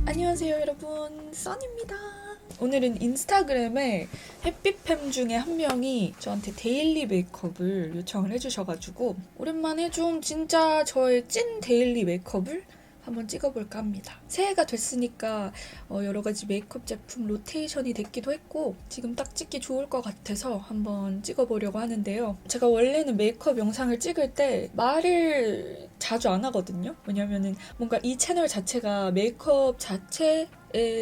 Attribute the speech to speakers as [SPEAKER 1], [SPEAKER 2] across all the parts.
[SPEAKER 1] 안녕하세요 여러분, 써니입니다. 오늘은 인스타그램에 햇빛팸 중에 한 명이 저한테 데일리 메이크업을 요청을 해주셔가지고 오랜만에 좀 진짜 저의 찐 데일리 메이크업을 한번 찍어볼까 합니다. 새해가 됐으니까 여러 가지 메이크업 제품 로테이션이 됐기도 했고 지금 딱 찍기 좋을 것 같아서 한번 찍어보려고 하는데요. 제가 원래는 메이크업 영상을 찍을 때 말을 자주 안 하거든요. 왜냐면은 뭔가 이 채널 자체가 메이크업 자체에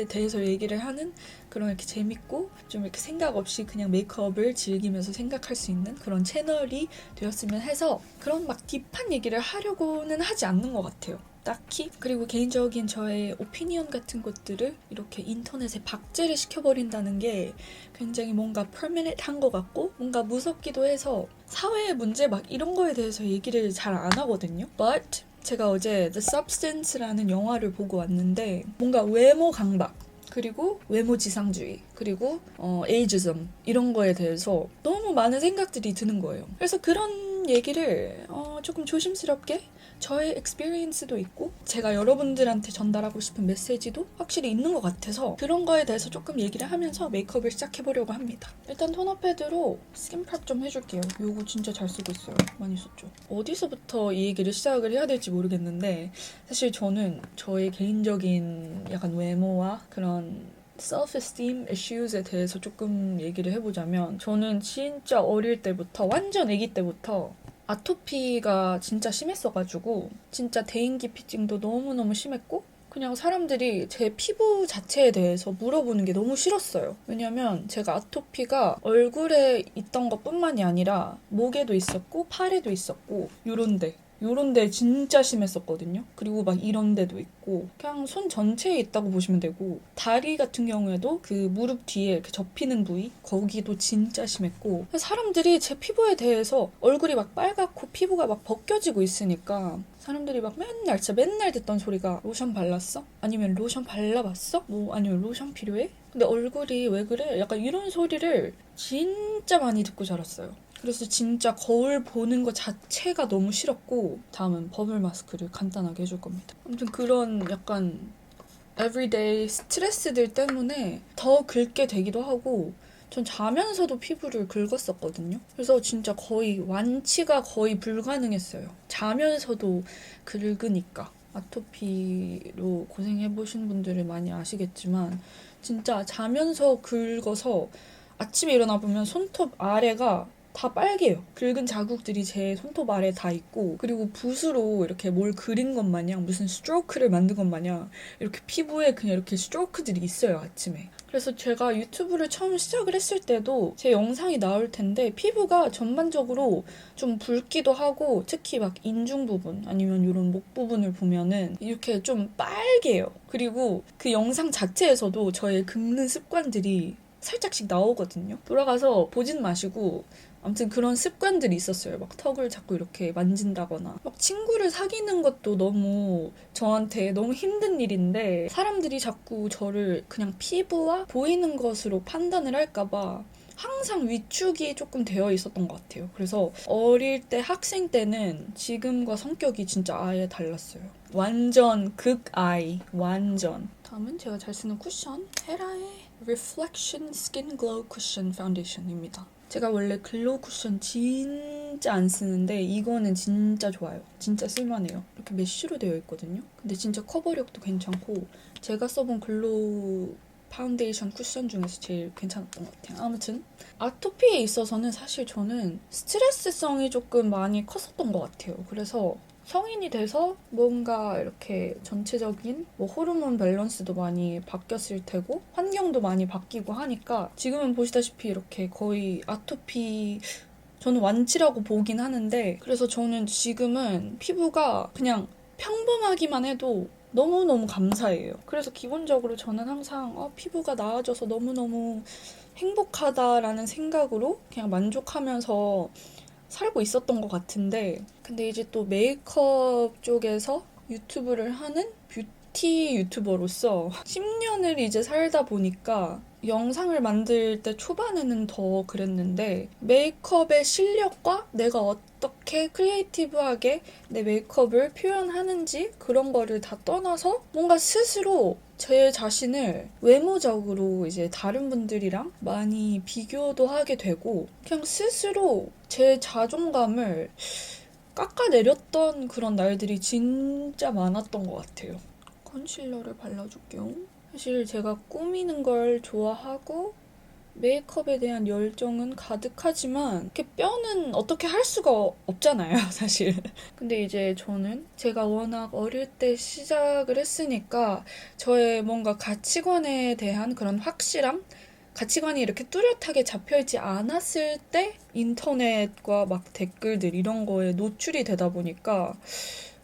[SPEAKER 1] 대해서 얘기를 하는 그런 이렇게 재밌고 좀 이렇게 생각 없이 그냥 메이크업을 즐기면서 생각할 수 있는 그런 채널이 되었으면 해서 그런 막 딥한 얘기를 하려고는 하지 않는 것 같아요. 딱히. 그리고 개인적인 저의 오피니언 같은 것들을 이렇게 인터넷에 박제를 시켜버린다는 게 굉장히 뭔가 permanent한 것 같고 뭔가 무섭기도 해서 사회의 문제 막 이런 거에 대해서 얘기를 잘 안 하거든요. But 제가 어제 The Substance라는 영화를 보고 왔는데 뭔가 외모 강박 그리고 외모 지상주의 그리고 에이지즘 이런 거에 대해서 너무 많은 생각들이 드는 거예요. 그래서 그런 얘기를 조금 조심스럽게 저의 experience도 있고 제가 여러분들한테 전달하고 싶은 메시지도 확실히 있는 것 같아서 그런 거에 대해서 조금 얘기를 하면서 메이크업을 시작해보려고 합니다. 일단 토너 패드로 스킨 프랩 좀 해줄게요. 요거 진짜 잘 쓰고 있어요. 많이 썼죠. 어디서부터 이 얘기를 시작을 해야 될지 모르겠는데 사실 저는 저의 개인적인 약간 외모와 그런 self-esteem issues에 대해서 조금 얘기를 해보자면 저는 진짜 어릴 때부터 완전 아기 때부터 아토피가 진짜 심했어가지고 진짜 대인기피증도 너무너무 심했고 그냥 사람들이 제 피부 자체에 대해서 물어보는 게 너무 싫었어요. 왜냐면 제가 아토피가 얼굴에 있던 것뿐만이 아니라 목에도 있었고 팔에도 있었고 요런 데 진짜 심했었거든요. 그리고 막 이런 데도 있고 그냥 손 전체에 있다고 보시면 되고 다리 같은 경우에도 그 무릎 뒤에 이렇게 접히는 부위 거기도 진짜 심했고 사람들이 제 피부에 대해서 얼굴이 막 빨갛고 피부가 막 벗겨지고 있으니까 사람들이 막 진짜 맨날 듣던 소리가 로션 발랐어? 아니면 로션 발라봤어? 뭐 아니면 로션 필요해? 근데 얼굴이 왜 그래? 약간 이런 소리를 진짜 많이 듣고 자랐어요. 그래서 진짜 거울 보는 것 자체가 너무 싫었고 다음은 버블 마스크를 간단하게 해줄 겁니다. 아무튼 그런 약간 everyday 스트레스들 때문에 더 긁게 되기도 하고 전 자면서도 피부를 긁었었거든요. 그래서 진짜 거의 완치가 거의 불가능했어요. 자면서도 긁으니까. 아토피로 고생해보신 분들은 많이 아시겠지만 진짜 자면서 긁어서 아침에 일어나 보면 손톱 아래가 다 빨개요. 긁은 자국들이 제 손톱 아래 다 있고 그리고 붓으로 이렇게 뭘 그린 것 마냥 무슨 스트로크를 만든 것 마냥 이렇게 피부에 그냥 이렇게 스트로크들이 있어요, 아침에. 그래서 제가 유튜브를 처음 시작을 했을 때도 제 영상이 나올 텐데 피부가 전반적으로 좀 붉기도 하고 특히 막 인중 부분 아니면 이런 목 부분을 보면은 이렇게 좀 빨개요. 그리고 그 영상 자체에서도 저의 긁는 습관들이 살짝씩 나오거든요. 돌아가서 보진 마시고 아무튼 그런 습관들이 있었어요. 막 턱을 자꾸 이렇게 만진다거나 막 친구를 사귀는 것도 너무 저한테 너무 힘든 일인데 사람들이 자꾸 저를 그냥 피부와 보이는 것으로 판단을 할까봐 항상 위축이 조금 되어 있었던 것 같아요. 그래서 어릴 때 학생 때는 지금과 성격이 진짜 아예 달랐어요. 완전 극아이. 완전. 다음은 제가 잘 쓰는 쿠션 헤라의 Reflection Skin Glow Cushion 파운데이션입니다. 제가 원래 글로우 쿠션 진짜 안 쓰는데 이거는 진짜 좋아요. 진짜 쓸만해요. 이렇게 메쉬로 되어 있거든요. 근데 진짜 커버력도 괜찮고 제가 써본 글로우 파운데이션 쿠션 중에서 제일 괜찮았던 것 같아요. 아무튼 아토피에 있어서는 사실 저는 스트레스성이 조금 많이 컸었던 것 같아요. 그래서 성인이 돼서 뭔가 이렇게 전체적인 뭐 호르몬 밸런스도 많이 바뀌었을 테고 환경도 많이 바뀌고 하니까 지금은 보시다시피 이렇게 거의 아토피 저는 완치라고 보긴 하는데 그래서 저는 지금은 피부가 그냥 평범하기만 해도 너무너무 감사해요. 그래서 기본적으로 저는 항상 피부가 나아져서 너무너무 행복하다라는 생각으로 그냥 만족하면서 살고 있었던 것 같은데 근데 이제 또 메이크업 쪽에서 유튜브를 하는 뷰티 유튜버로서 10년을 이제 살다 보니까 영상을 만들 때 초반에는 더 그랬는데 메이크업의 실력과 내가 어떻게 크리에이티브하게 내 메이크업을 표현하는지 그런 거를 다 떠나서 뭔가 스스로 제 자신을 외모적으로 이제 다른 분들이랑 많이 비교도 하게 되고 그냥 스스로 제 자존감을 깎아내렸던 그런 날들이 진짜 많았던 것 같아요. 컨실러를 발라줄게요. 사실 제가 꾸미는 걸 좋아하고 메이크업에 대한 열정은 가득하지만 이렇게 뼈는 어떻게 할 수가 없잖아요, 사실. 근데 이제 저는 제가 워낙 어릴 때 시작을 했으니까 저의 뭔가 가치관에 대한 그런 확실함? 가치관이 이렇게 뚜렷하게 잡혀있지 않았을 때 인터넷과 막 댓글들 이런 거에 노출이 되다 보니까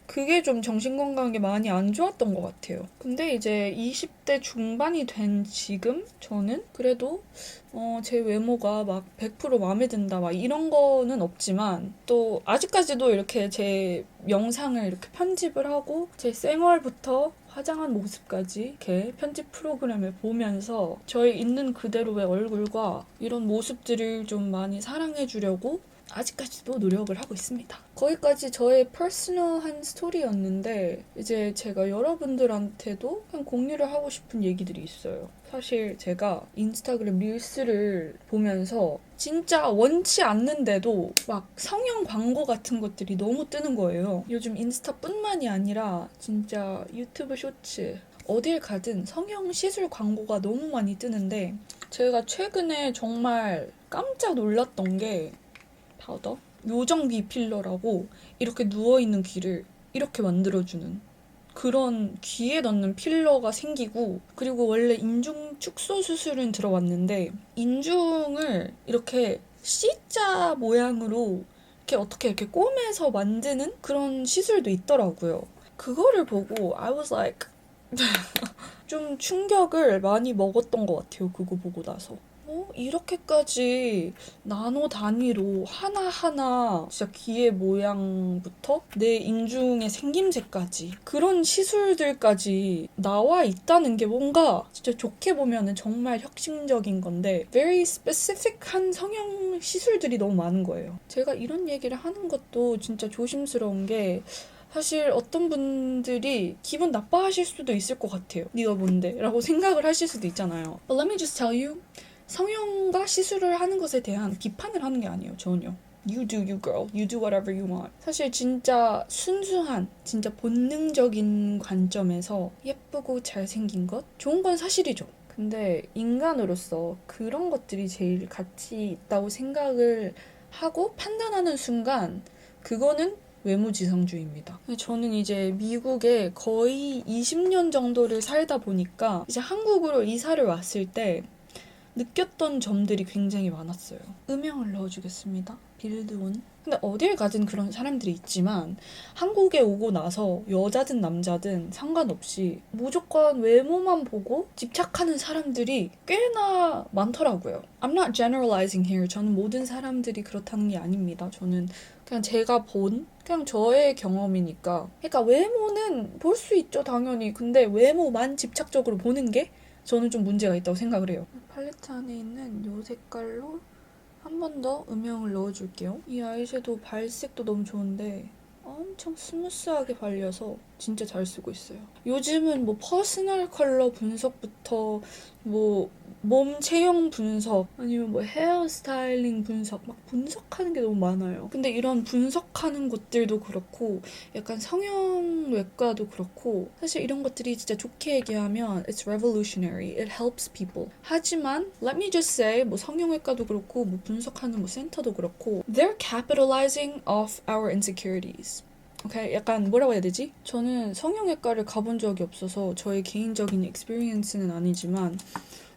[SPEAKER 1] 그게 좀 정신건강에 많이 안 좋았던 것 같아요. 근데 이제 20대 중반이 된 지금 저는 그래도 제 외모가 막 100% 마음에 든다 막 이런 거는 없지만 또 아직까지도 이렇게 제 영상을 이렇게 편집을 하고 제 생얼부터 화장한 모습까지 이렇게 편집 프로그램을 보면서 저의 있는 그대로의 얼굴과 이런 모습들을 좀 많이 사랑해 주려고 아직까지도 노력을 하고 있습니다. 거기까지 저의 퍼스널한 스토리였는데 이제 제가 여러분들한테도 그냥 공유를 하고 싶은 얘기들이 있어요. 사실 제가 인스타그램 릴스를 보면서 진짜 원치 않는데도 막 성형 광고 같은 것들이 너무 뜨는 거예요. 요즘 인스타뿐만이 아니라 진짜 유튜브 쇼츠 어딜 가든 성형 시술 광고가 너무 많이 뜨는데 제가 최근에 정말 깜짝 놀랐던 게 파우더? 요정비 필러라고 이렇게 누워있는 귀를 이렇게 만들어주는 그런 귀에 넣는 필러가 생기고 그리고 원래 인중 축소 수술은 들어왔는데 인중을 이렇게 C자 모양으로 어떻게 이렇게 꼬매서 만드는 그런 시술도 있더라고요. 그거를 보고 I was like 좀 충격을 많이 먹었던 것 같아요. 그거 보고 나서. 이렇게까지 나노 단위로 하나하나 진짜 귀의 모양부터 내 인중의 생김새까지 그런 시술들까지 나와 있다는 게 뭔가 진짜 좋게 보면은 정말 혁신적인 건데 very specific한 성형 시술들이 너무 많은 거예요. 제가 이런 얘기를 하는 것도 진짜 조심스러운 게 사실 어떤 분들이 기분 나빠하실 수도 있을 것 같아요. 네가 뭔데? 라고 생각을 하실 수도 있잖아요. But let me just tell you. 성형과 시술을 하는 것에 대한 비판을 하는 게 아니에요. 전혀. You do you girl. You do whatever you want. 사실 진짜 순수한, 진짜 본능적인 관점에서 예쁘고 잘생긴 것? 좋은 건 사실이죠. 근데 인간으로서 그런 것들이 제일 가치 있다고 생각을 하고 판단하는 순간 그거는 외모지상주의입니다. 저는 이제 미국에 거의 20년 정도를 살다 보니까 이제 한국으로 이사를 왔을 때 느꼈던 점들이 굉장히 많았어요. 음영을 넣어주겠습니다. 빌드온. 근데 어딜 가든 그런 사람들이 있지만 한국에 오고 나서 여자든 남자든 상관없이 무조건 외모만 보고 집착하는 사람들이 꽤나 많더라고요. I'm not generalizing here. 저는 모든 사람들이 그렇다는 게 아닙니다. 저는 그냥 제가 본 그냥 저의 경험이니까. 그러니까 외모는 볼 수 있죠, 당연히. 근데 외모만 집착적으로 보는 게 저는 좀 문제가 있다고 생각을 해요. 팔레트 안에 있는 이 색깔로 한 번 더 음영을 넣어줄게요. 이 아이섀도우 발색도 너무 좋은데 엄청 스무스하게 발려서 진짜 잘 쓰고 있어요. 요즘은 뭐 퍼스널 컬러 분석부터 뭐 몸 체형 분석 아니면 뭐 헤어 스타일링 분석 막 분석하는 게 너무 많아요. 근데 이런 분석하는 것들도 그렇고 약간 성형외과도 그렇고 사실 이런 것들이 진짜 좋게 얘기하면 it's revolutionary, it helps people. 하지만 let me just say 뭐 성형외과도 그렇고 뭐 분석하는 뭐 센터도 그렇고 they're capitalizing off our insecurities. 오케이, 약간 뭐라고 해야 되지? 저는 성형외과를 가본 적이 없어서 저의 개인적인 experience는 아니지만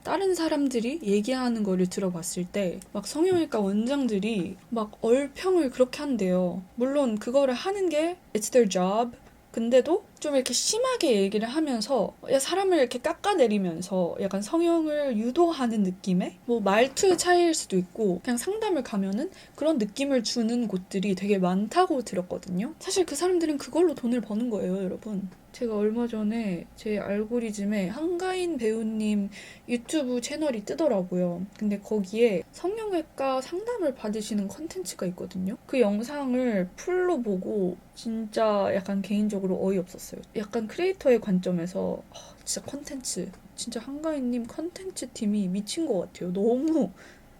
[SPEAKER 1] 다른 사람들이 얘기하는 거를 들어봤을 때 막 성형외과 원장들이 막 얼평을 그렇게 한대요. 물론 그거를 하는 게 it's their job. 근데도 좀 이렇게 심하게 얘기를 하면서 사람을 이렇게 깎아내리면서 약간 성형을 유도하는 느낌의 뭐 말투의 차이일 수도 있고 그냥 상담을 가면은 그런 느낌을 주는 곳들이 되게 많다고 들었거든요. 사실 그 사람들은 그걸로 돈을 버는 거예요, 여러분. 제가 얼마 전에 제 알고리즘에 한가인 배우님 유튜브 채널이 뜨더라고요. 근데 거기에 성형외과 상담을 받으시는 컨텐츠가 있거든요. 그 영상을 풀로 보고 진짜 약간 개인적으로 어이없었어요. 약간 크리에이터의 관점에서 진짜 컨텐츠, 진짜 한가인님 컨텐츠 팀이 미친 것 같아요. 너무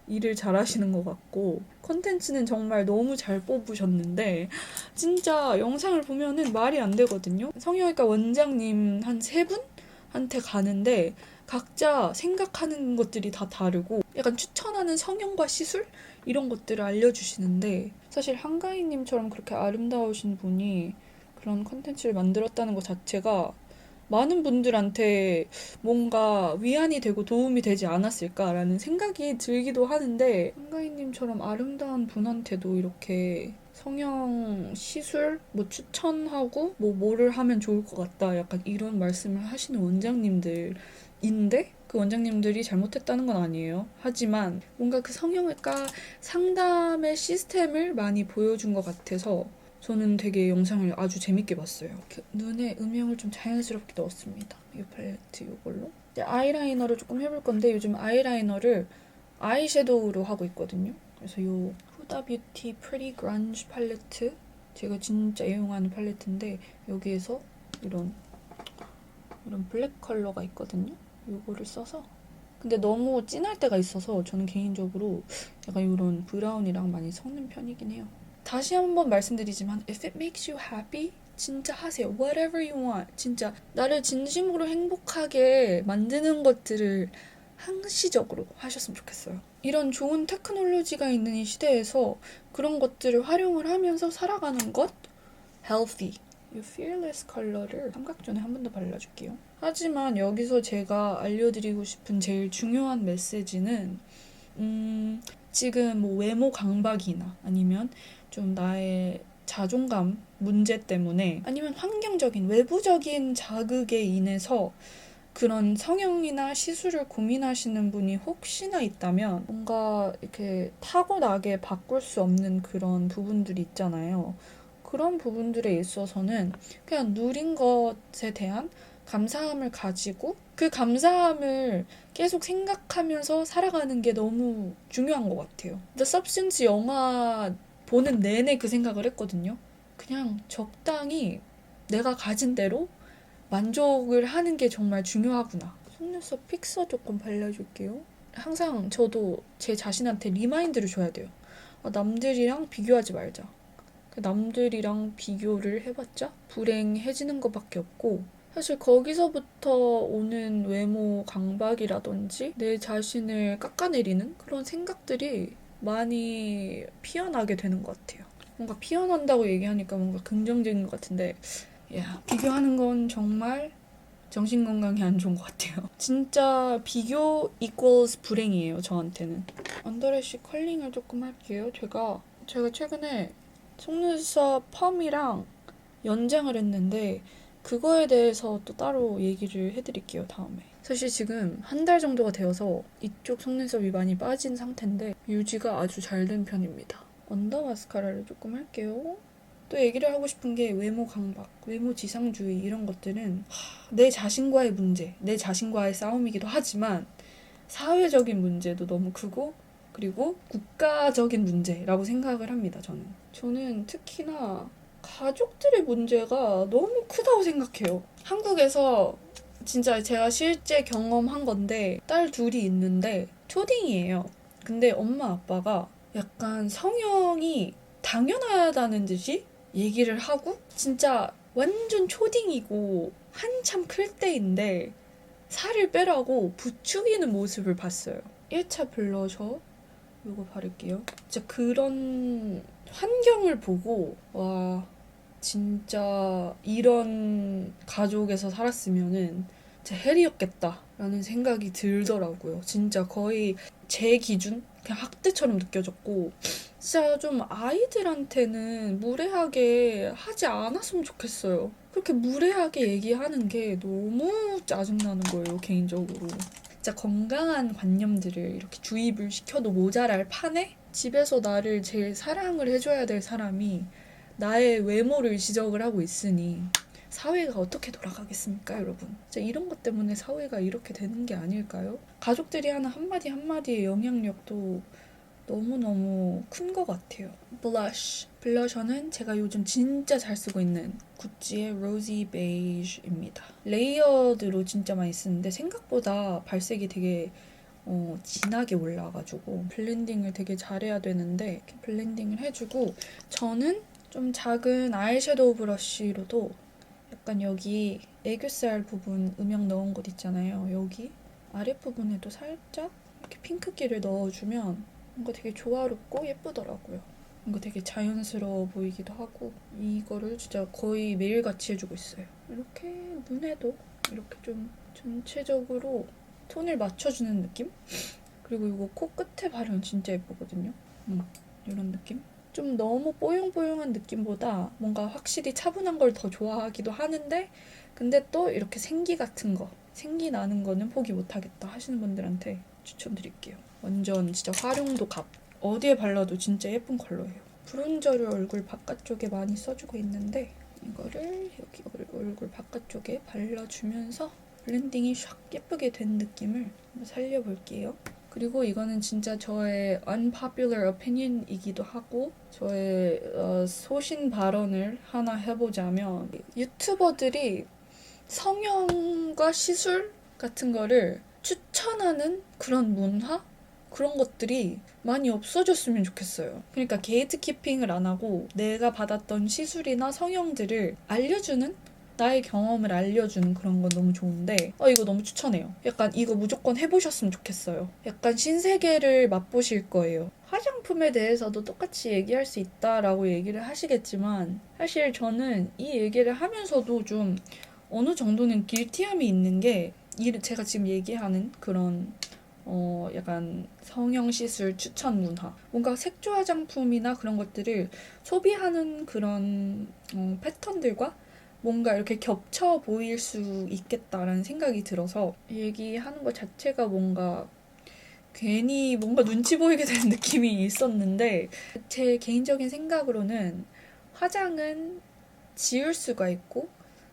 [SPEAKER 1] 일을 잘하시는 것 같고 컨텐츠는 정말 너무 잘 뽑으셨는데 진짜 영상을 보면은 말이 안 되거든요. 성형외과 원장님 한 3분한테 가는데 각자 생각하는 것들이 다 다르고 약간 추천하는 성형과 시술 이런 것들을 알려주시는데 사실 한가인님처럼 그렇게 아름다우신 분이 그런 컨텐츠를 만들었다는 것 자체가 많은 분들한테 뭔가 위안이 되고 도움이 되지 않았을까라는 생각이 들기도 하는데 한가인님처럼 아름다운 분한테도 이렇게 성형 시술 뭐 추천하고 뭐를 하면 좋을 것 같다 약간 이런 말씀을 하시는 원장님들인데 그 원장님들이 잘못했다는 건 아니에요. 하지만 뭔가 그 성형외과 상담의 시스템을 많이 보여준 것 같아서 저는 되게 영상을 아주 재밌게 봤어요. 눈에 음영을 좀 자연스럽게 넣었습니다. 이 팔레트 이걸로. 이제 아이라이너를 조금 해볼 건데 요즘 아이라이너를 아이섀도우로 하고 있거든요. 그래서 이 후다 뷰티 프리 그란지 팔레트 제가 진짜 애용하는 팔레트인데 여기에서 이런 블랙 컬러가 있거든요. 이거를 써서 근데 너무 진할 때가 있어서 저는 개인적으로 약간 이런 브라운이랑 많이 섞는 편이긴 해요. 다시 한번 말씀드리지만 if it makes you happy 진짜 하세요. Whatever you want. 진짜 나를 진심으로 행복하게 만드는 것들을 항시적으로 하셨으면 좋겠어요. 이런 좋은 테크놀로지가 있는 이 시대에서 그런 것들을 활용을 하면서 살아가는 것 healthy. 이 Fearless 컬러를 삼각존에 한 번 더 발라줄게요. 하지만 여기서 제가 알려드리고 싶은 제일 중요한 메시지는 지금 뭐 외모 강박이나 아니면 좀 나의 자존감 문제 때문에 아니면 환경적인 외부적인 자극에 인해서 그런 성형이나 시술을 고민하시는 분이 혹시나 있다면 뭔가 이렇게 타고나게 바꿀 수 없는 그런 부분들이 있잖아요. 그런 부분들에 있어서는 그냥 누린 것에 대한 감사함을 가지고 그 감사함을 계속 생각하면서 살아가는 게 너무 중요한 것 같아요. The Substance 영화 보는 내내 그 생각을 했거든요. 그냥 적당히 내가 가진 대로 만족을 하는 게 정말 중요하구나. 속눈썹 픽서 조금 발라줄게요. 항상 저도 제 자신한테 리마인드를 줘야 돼요. 남들이랑 비교하지 말자. 남들이랑 비교를 해봤자 불행해지는 것밖에 없고 사실 거기서부터 오는 외모 강박이라든지 내 자신을 깎아내리는 그런 생각들이 많이 피어나게 되는 것 같아요. 뭔가 피어난다고 얘기하니까 뭔가 긍정적인 것 같은데 비교하는 건 정말 정신건강에 안 좋은 것 같아요. 진짜 비교 equals 불행이에요, 저한테는. 언더래쉬 컬링을 조금 할게요. 제가 최근에 속눈썹 펌이랑 연장을 했는데 그거에 대해서 또 따로 얘기를 해드릴게요, 다음에. 사실 지금 한 달 정도가 되어서 이쪽 속눈썹이 많이 빠진 상태인데 유지가 아주 잘 된 편입니다. 언더 마스카라를 조금 할게요. 또 얘기를 하고 싶은 게 외모 강박, 외모 지상주의 이런 것들은 내 자신과의 문제, 내 자신과의 싸움이기도 하지만 사회적인 문제도 너무 크고 그리고 국가적인 문제라고 생각을 합니다, 저는 특히나 가족들의 문제가 너무 크다고 생각해요. 한국에서 진짜 제가 실제 경험한 건데 딸 둘이 있는데 초딩이에요. 근데 엄마 아빠가 약간 성형이 당연하다는 듯이 얘기를 하고 진짜 완전 초딩이고 한참 클 때인데 살을 빼라고 부추기는 모습을 봤어요. 1차 블러셔 이거 바를게요. 진짜 그런 환경을 보고 와 진짜 이런 가족에서 살았으면은 진짜 헬이었겠다라는 생각이 들더라고요. 진짜 거의 제 기준? 그냥 학대처럼 느껴졌고 진짜 좀 아이들한테는 무례하게 하지 않았으면 좋겠어요. 그렇게 무례하게 얘기하는 게 너무 짜증나는 거예요, 개인적으로. 진짜 건강한 관념들을 이렇게 주입을 시켜도 모자랄 판에 집에서 나를 제일 사랑을 해줘야 될 사람이 나의 외모를 지적을 하고 있으니 사회가 어떻게 돌아가겠습니까, 여러분? 진짜 이런 것 때문에 사회가 이렇게 되는 게 아닐까요? 가족들이 하는 한마디 한마디의 영향력도 너무너무 큰 것 같아요. 블러쉬. 블러셔는 제가 요즘 진짜 잘 쓰고 있는 구찌의 로지 베이지입니다. 레이어드로 진짜 많이 쓰는데 생각보다 발색이 되게 진하게 올라와가지고 블렌딩을 되게 잘해야 되는데 이렇게 블렌딩을 해주고 저는 좀 작은 아이섀도우 브러쉬로도 약간 여기 애교살 부분 음영 넣은 곳 있잖아요. 여기 아랫부분에도 살짝 이렇게 핑크기를 넣어주면 뭔가 되게 조화롭고 예쁘더라고요. 뭔가 되게 자연스러워 보이기도 하고 이거를 진짜 거의 매일같이 해주고 있어요. 이렇게 눈에도 이렇게 좀 전체적으로 톤을 맞춰주는 느낌? 그리고 이거 코끝에 바르면 진짜 예쁘거든요. 이런 느낌? 좀 너무 뽀용뽀용한 느낌보다 뭔가 확실히 차분한 걸 더 좋아하기도 하는데 근데 또 이렇게 생기 같은 거 생기 나는 거는 포기 못하겠다 하시는 분들한테 추천드릴게요. 완전 진짜 활용도 갑. 어디에 발라도 진짜 예쁜 컬러예요. 브론저를 얼굴 바깥쪽에 많이 써주고 있는데 이거를 여기 얼굴 바깥쪽에 발라주면서 블렌딩이 샥 예쁘게 된 느낌을 살려볼게요. 그리고 이거는 진짜 저의 unpopular opinion이기도 하고 저의 소신 발언을 하나 해보자면 유튜버들이 성형과 시술 같은 거를 추천하는 그런 문화? 그런 것들이 많이 없어졌으면 좋겠어요. 그러니까 게이트키핑을 안 하고 내가 받았던 시술이나 성형들을 알려주는 나의 경험을 알려주는 그런 건 너무 좋은데 이거 너무 추천해요. 약간 이거 무조건 해보셨으면 좋겠어요. 약간 신세계를 맛보실 거예요. 화장품에 대해서도 똑같이 얘기할 수 있다라고 얘기를 하시겠지만 사실 저는 이 얘기를 하면서도 좀 어느 정도는 길티함이 있는 게 제가 지금 얘기하는 그런 약간 성형시술 추천 문화. 뭔가 색조 화장품이나 그런 것들을 소비하는 그런 패턴들과 뭔가 이렇게 겹쳐 보일 수 있겠다라는 생각이 들어서 얘기하는 것 자체가 뭔가 괜히 뭔가 눈치 보이게 되는 느낌이 있었는데 제 개인적인 생각으로는 화장은 지울 수가 있고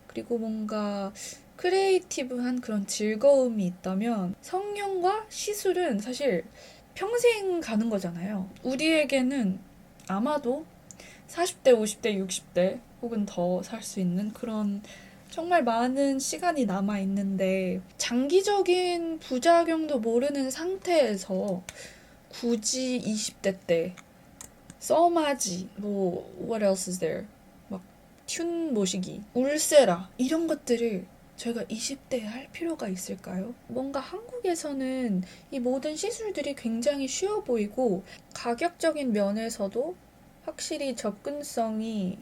[SPEAKER 1] 그리고 뭔가 크리에이티브한 그런 즐거움이 있다면 성형과 시술은 사실 평생 가는 거잖아요. 우리에게는 아마도 40대, 50대, 60대 혹은 더 살 수 있는 그런 정말 많은 시간이 남아있는데 장기적인 부작용도 모르는 상태에서 굳이 20대 때 써마지, what else is there? 막 튠 모시기, 울세라 이런 것들을 저희가 20대에 할 필요가 있을까요? 뭔가 한국에서는 이 모든 시술들이 굉장히 쉬워 보이고 가격적인 면에서도 확실히 접근성이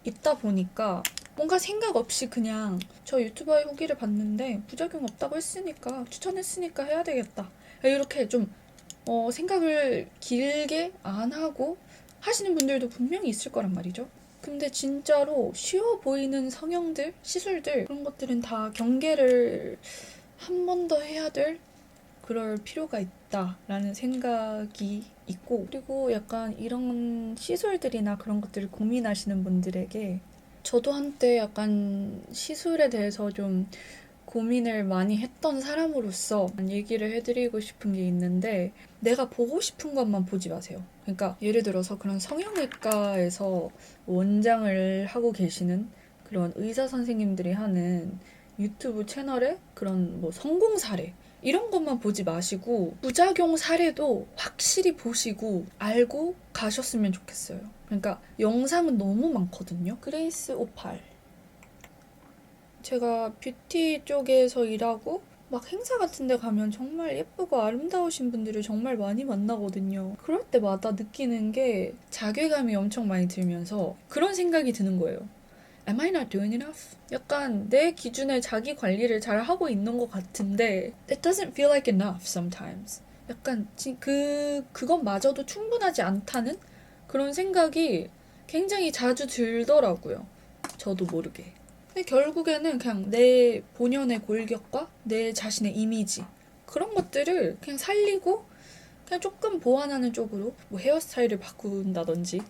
[SPEAKER 1] 있다 보니까 뭔가 생각 없이 그냥 저 유튜버의 후기를 봤는데 부작용 없다고 했으니까 추천했으니까 해야 되겠다 이렇게 좀 생각을 길게 안 하고 하시는 분들도 분명히 있을 거란 말이죠. 근데 진짜로 쉬워 보이는 성형들, 시술들 그런 것들은 다 경계를 한 번 더 해야 될 그럴 필요가 있다라는 생각이 있고 그리고 약간 이런 시술들이나 그런 것들을 고민하시는 분들에게 저도 한때 약간 시술에 대해서 좀 고민을 많이 했던 사람으로서 얘기를 해드리고 싶은 게 있는데 내가 보고 싶은 것만 보지 마세요. 그러니까 예를 들어서 그런 성형외과에서 원장을 하고 계시는 그런 의사 선생님들이 하는 유튜브 채널에 그런 성공 사례 이런 것만 보지 마시고 부작용 사례도 확실히 보시고 알고 가셨으면 좋겠어요. 그러니까 영상은 너무 많거든요. 그레이스 오팔 제가 뷰티 쪽에서 일하고 막 행사 같은 데 가면 정말 예쁘고 아름다우신 분들을 정말 많이 만나거든요. 그럴 때마다 느끼는 게 자괴감이 엄청 많이 들면서 그런 생각이 드는 거예요. Am I not doing enough? 약간 내 기준에 자기 관리를 잘 하고 있는 것 같은데 It doesn't feel like enough sometimes. 약간 그것마저도 충분하지 않다는 그런 생각이 굉장히 자주 들더라고요. 저도 모르게. 근데 결국에는 그냥 내 본연의 골격과 내 자신의 이미지 그런 것들을 그냥 살리고 그냥 조금 보완하는 쪽으로 뭐 헤어스타일을 바꾼다든지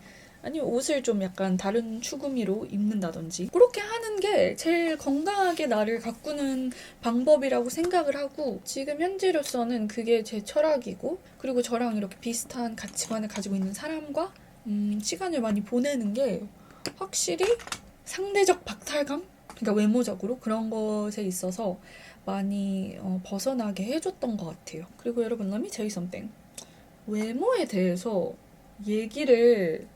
[SPEAKER 1] 아니면 옷을 좀 약간 다른 추구미로 입는다든지 그렇게 하는 게 제일 건강하게 나를 가꾸는 방법이라고 생각을 하고 지금 현재로서는 그게 제 철학이고 그리고 저랑 이렇게 비슷한 가치관을 가지고 있는 사람과 시간을 많이 보내는 게 확실히 상대적 박탈감? 그러니까 외모적으로 그런 것에 있어서 많이 벗어나게 해줬던 것 같아요. 그리고 여러분, let me tell you something. 외모에 대해서 얘기를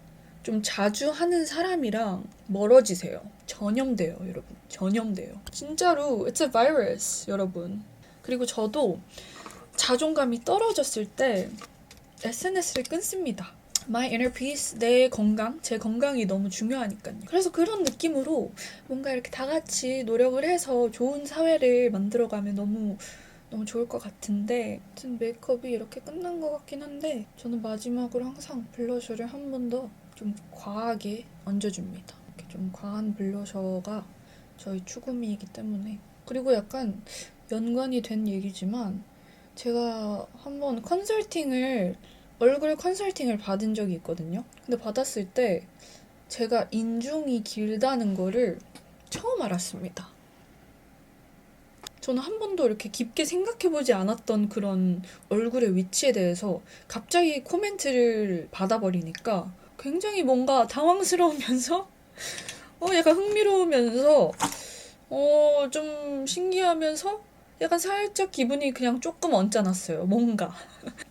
[SPEAKER 1] 좀 자주 하는 사람이랑 멀어지세요. 전염돼요, 여러분. 전염돼요. 진짜로 it's a virus, 여러분. 그리고 저도 자존감이 떨어졌을 때 SNS를 끊습니다. My inner peace, 내 건강, 제 건강이 너무 중요하니까요. 그래서 그런 느낌으로 뭔가 이렇게 다 같이 노력을 해서 좋은 사회를 만들어가면 너무 좋을 것 같은데 아무튼 메이크업이 이렇게 끝난 것 같긴 한데 저는 마지막으로 항상 블러셔를 한 번 더 좀 과하게 얹어줍니다. 이렇게 좀 과한 블러셔가 저희 추구미이기 때문에 그리고 약간 연관이 된 얘기지만 제가 한번 얼굴 컨설팅을 받은 적이 있거든요. 근데 받았을 때 제가 인중이 길다는 거를 처음 알았습니다. 저는 한 번도 이렇게 깊게 생각해보지 않았던 그런 얼굴의 위치에 대해서 갑자기 코멘트를 받아버리니까 굉장히 뭔가 당황스러우면서 약간 흥미로우면서 좀 신기하면서 약간 살짝 기분이 그냥 조금 언짢았어요. 뭔가.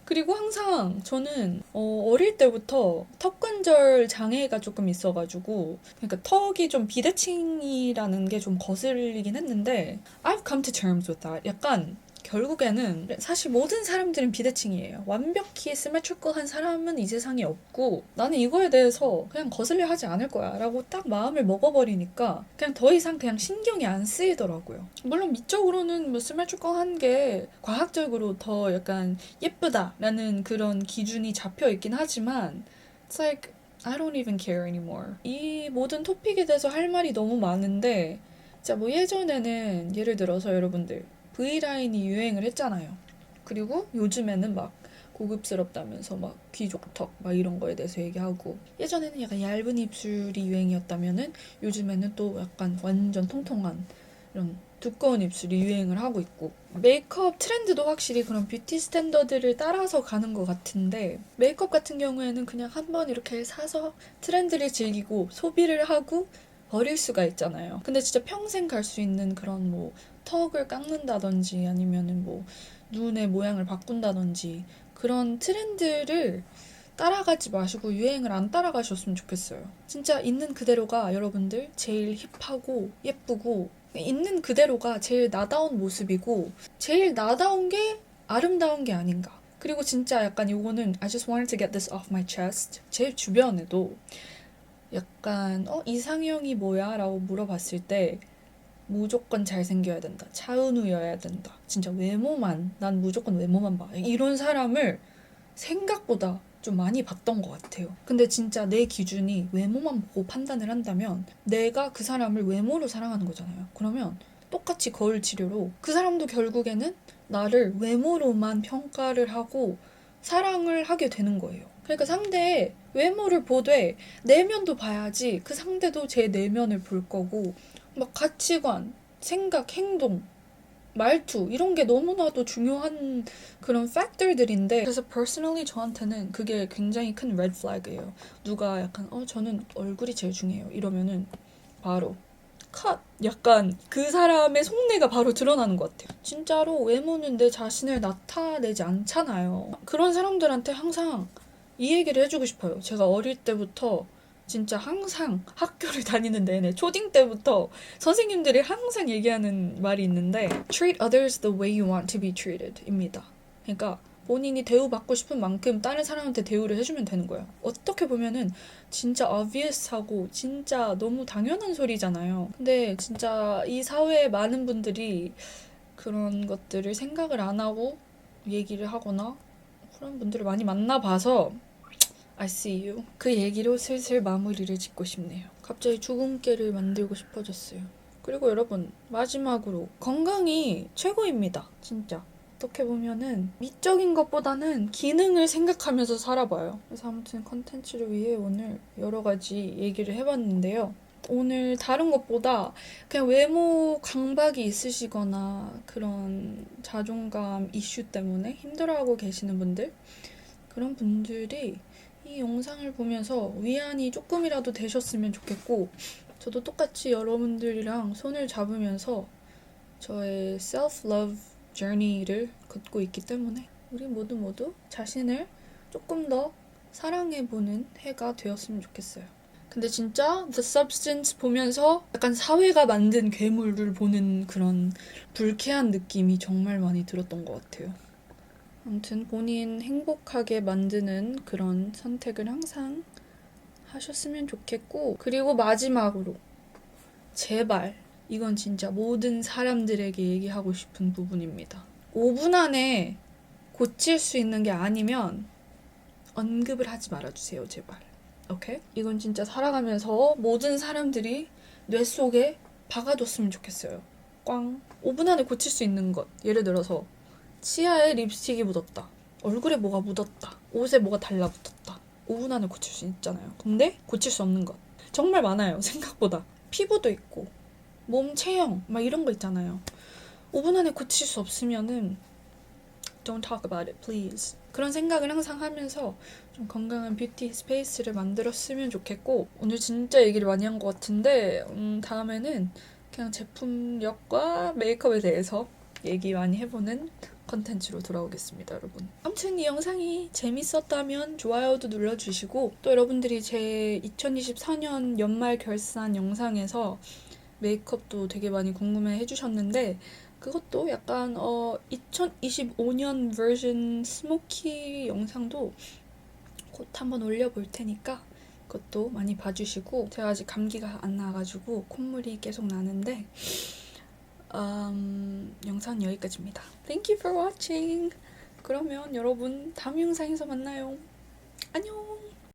[SPEAKER 1] 그리고 항상 저는 어릴 때부터 턱 관절 장애가 조금 있어가지고 그러니까 턱이 좀 비대칭이라는 게 좀 거슬리긴 했는데 I've come to terms with that. 약간 결국에는 사실 모든 사람들은 비대칭이에요. 완벽히 symmetrical한 사람은 이 세상에 없고 나는 이거에 대해서 그냥 거슬려 하지 않을 거야 라고 딱 마음을 먹어버리니까 그냥 더 이상 그냥 신경이 안 쓰이더라고요. 물론 미적으로는 뭐 symmetrical한 게 과학적으로 더 약간 예쁘다라는 그런 기준이 잡혀 있긴 하지만 it's like I don't even care anymore. 이 모든 토픽에 대해서 할 말이 너무 많은데 자, 뭐 예전에는 예를 들어서 여러분들 V라인이 유행을 했잖아요. 그리고 요즘에는 막 고급스럽다면서 막 귀족턱 막 이런 거에 대해서 얘기하고 예전에는 약간 얇은 입술이 유행이었다면은 요즘에는 또 약간 완전 통통한 이런 두꺼운 입술이 유행을 하고 있고 메이크업 트렌드도 확실히 그런 뷰티 스탠더드를 따라서 가는 것 같은데 메이크업 같은 경우에는 그냥 한번 이렇게 사서 트렌드를 즐기고 소비를 하고 버릴 수가 있잖아요. 근데 진짜 평생 갈 수 있는 그런 뭐 턱을 깎는다든지 아니면은 뭐 눈의 모양을 바꾼다든지 그런 트렌드를 따라가지 마시고 유행을 안 따라가셨으면 좋겠어요. 진짜 있는 그대로가 여러분들 제일 힙하고 예쁘고 있는 그대로가 제일 나다운 모습이고 제일 나다운 게 아름다운 게 아닌가. 그리고 진짜 약간 이거는 I just wanted to get this off my chest. 제 주변에도 약간 이상형이 뭐야? 라고 물어봤을 때 무조건 잘생겨야 된다. 차은우여야 된다. 진짜 외모만, 난 무조건 외모만 봐. 이런 사람을 생각보다 좀 많이 봤던 것 같아요. 근데 진짜 내 기준이 외모만 보고 판단을 한다면 내가 그 사람을 외모로 사랑하는 거잖아요. 그러면 똑같이 거울 치료로 그 사람도 결국에는 나를 외모로만 평가를 하고 사랑을 하게 되는 거예요. 그러니까 상대의 외모를 보되 내면도 봐야지 그 상대도 제 내면을 볼 거고 막 가치관, 생각, 행동, 말투 이런 게 너무나도 중요한 그런 팩tor들인데 그래서 personally 저한테는 그게 굉장히 큰 red flag이에요. 누가 약간 저는 얼굴이 제일 중요해요 이러면은 바로 컷! 약간 그 사람의 속내가 바로 드러나는 것 같아요. 진짜로 외모는 내 자신을 나타내지 않잖아요. 그런 사람들한테 항상 이 얘기를 해주고 싶어요. 제가 어릴 때부터 진짜 항상 학교를 다니는 내내 초딩 때부터 선생님들이 항상 얘기하는 말이 있는데 Treat others the way you want to be treated 입니다. 그러니까 본인이 대우받고 싶은 만큼 다른 사람한테 대우를 해주면 되는 거예요. 어떻게 보면은 진짜 obvious하고 진짜 너무 당연한 소리잖아요. 근데 진짜 이 사회에 많은 분들이 그런 것들을 생각을 안 하고 얘기를 하거나 그런 분들을 많이 만나봐서 I see you. 그 얘기로 슬슬 마무리를 짓고 싶네요. 갑자기 죽음깨를 만들고 싶어졌어요. 그리고 여러분, 마지막으로 건강이 최고입니다. 진짜. 어떻게 보면은 미적인 것보다는 기능을 생각하면서 살아봐요. 그래서 아무튼 컨텐츠를 위해 오늘 여러 가지 얘기를 해봤는데요. 오늘 다른 것보다 그냥 외모 강박이 있으시거나 그런 자존감 이슈 때문에 힘들어하고 계시는 분들, 그런 분들이 이 영상을 보면서 위안이 조금이라도 되셨으면 좋겠고, 저도 똑같이 여러분들이랑 손을 잡으면서 저의 self-love journey를 걷고 있기 때문에 우리 모두 자신을 조금 더 사랑해보는 해가 되었으면 좋겠어요. 근데 진짜 The Substance 보면서 약간 사회가 만든 괴물을 보는 그런 불쾌한 느낌이 정말 많이 들었던 것 같아요. 아무튼 본인 행복하게 만드는 그런 선택을 항상 하셨으면 좋겠고, 그리고 마지막으로 제발, 이건 진짜 모든 사람들에게 얘기하고 싶은 부분입니다. 5분 안에 고칠 수 있는 게 아니면 언급을 하지 말아주세요, 제발. 오케이? 이건 진짜 살아가면서 모든 사람들이 뇌 속에 박아뒀으면 좋겠어요. 꽝. 5분 안에 고칠 수 있는 것. 예를 들어서 치아에 립스틱이 묻었다. 얼굴에 뭐가 묻었다. 옷에 뭐가 달라붙었다. 5분 안에 고칠 수 있잖아요. 근데 고칠 수 없는 것. 정말 많아요, 생각보다. 피부도 있고 몸 체형 막 이런 거 있잖아요. 5분 안에 고칠 수 없으면은 Don't talk about it, please. 그런 생각을 항상 하면서 좀 건강한 뷰티 스페이스를 만들었으면 좋겠고, 오늘 진짜 얘기를 많이 한 것 같은데 다음에는 그냥 제품력과 메이크업에 대해서 얘기 많이 해보는 컨텐츠로 돌아오겠습니다, 여러분. 아무튼 이 영상이 재밌었다면 좋아요도 눌러주시고, 또 여러분들이 제 2024년 연말 결산 영상에서 메이크업도 되게 많이 궁금해 해주셨는데, 그것도 약간 2025년 버전 스모키 영상도 곧 한번 올려볼 테니까 그것도 많이 봐주시고, 제가 아직 감기가 안 나와가지고 콧물이 계속 나는데 영상은 여기까지입니다. Thank you for watching. 그러면 여러분 다음 영상에서 만나요. 안녕.